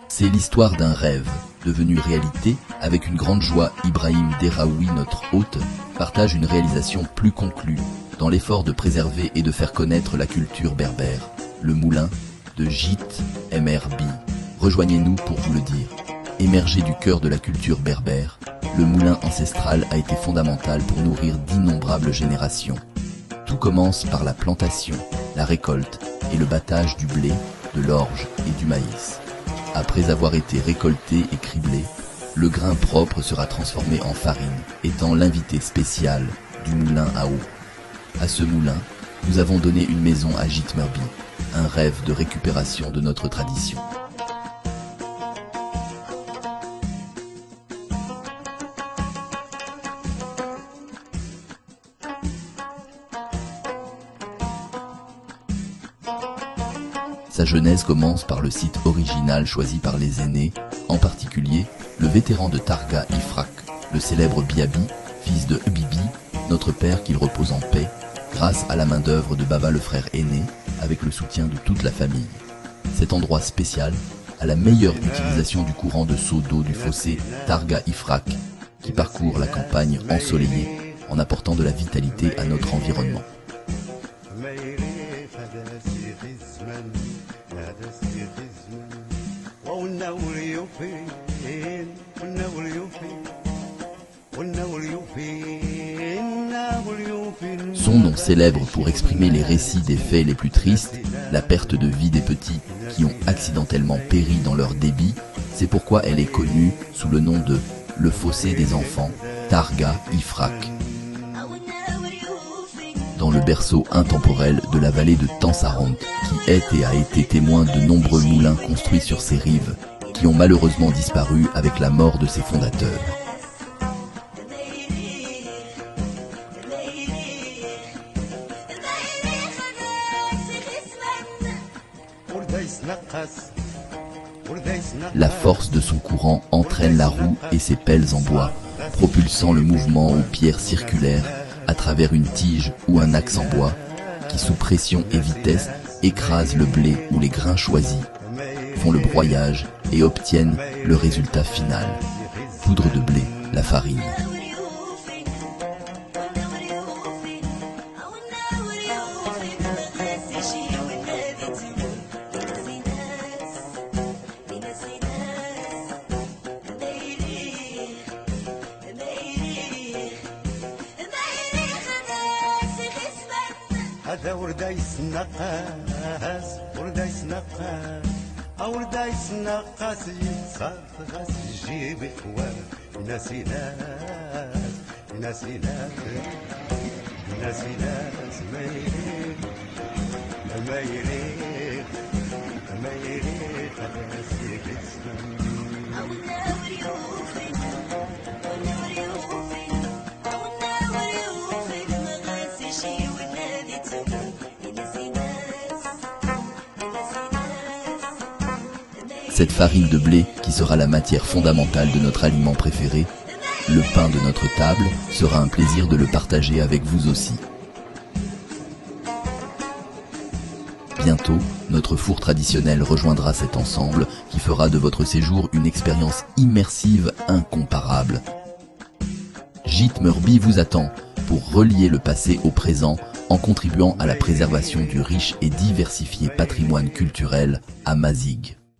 C'est l'histoire d'un rêve, devenu réalité. Avec une grande joie, Ibrahim Deraoui, notre hôte, partage une réalisation plus conclue, dans l'effort de préserver et de faire connaître la culture berbère. Le moulin de Gite MRB. Rejoignez-nous pour vous le dire. Émergé du cœur de la culture berbère, le moulin ancestral a été fondamental pour nourrir d'innombrables générations. Tout commence par la plantation, la récolte et le battage du blé, de l'orge et du maïs. Après avoir été récolté et criblé, le grain propre sera transformé en farine, étant l'invité spécial du moulin à eau. À ce moulin, nous avons donné une maison à Gite MRB, un rêve de récupération de notre tradition. Sa genèse commence par le site original choisi par les aînés, en particulier le vétéran de Targa Ifrak, le célèbre Biabi, fils de Bibi, notre père qu'il repose en paix, grâce à la main-d'œuvre de Baba le frère aîné, avec le soutien de toute la famille. Cet endroit spécial a la meilleure utilisation du courant de seau d'eau du fossé Targa Ifrak, qui parcourt la campagne ensoleillée en apportant de la vitalité à notre environnement. Son nom célèbre pour exprimer les récits des faits les plus tristes, la perte de vie des petits qui ont accidentellement péri dans leur débit, c'est pourquoi elle est connue sous le nom de le fossé des enfants, Targa Ifrak. Dans le berceau intemporel de la vallée de Tansarang, qui est et a été témoin de nombreux moulins construits sur ses rives, qui ont malheureusement disparu avec la mort de ses fondateurs. La force de son courant entraîne la roue et ses pelles en bois, propulsant le mouvement aux pierres circulaires à travers une tige ou un axe en bois, qui sous pression et vitesse écrase le blé ou les grains choisis, font le broyage et obtiennent le résultat final, poudre de blé, la farine. هذا وردايس نقاس وردايس نقاس وردايس نقاس يتصغص جيب خوان ناسي ناس ناسي ناس ناسي ناس ما يريد ما يريد ما يريد هذا سيك اسمه Cette farine de blé, qui sera la matière fondamentale de notre aliment préféré, le pain de notre table, sera un plaisir de le partager avec vous aussi. Bientôt, notre four traditionnel rejoindra cet ensemble qui fera de votre séjour une expérience immersive incomparable. Gite MRB vous attend pour relier le passé au présent en contribuant à la préservation du riche et diversifié patrimoine culturel à Mazig.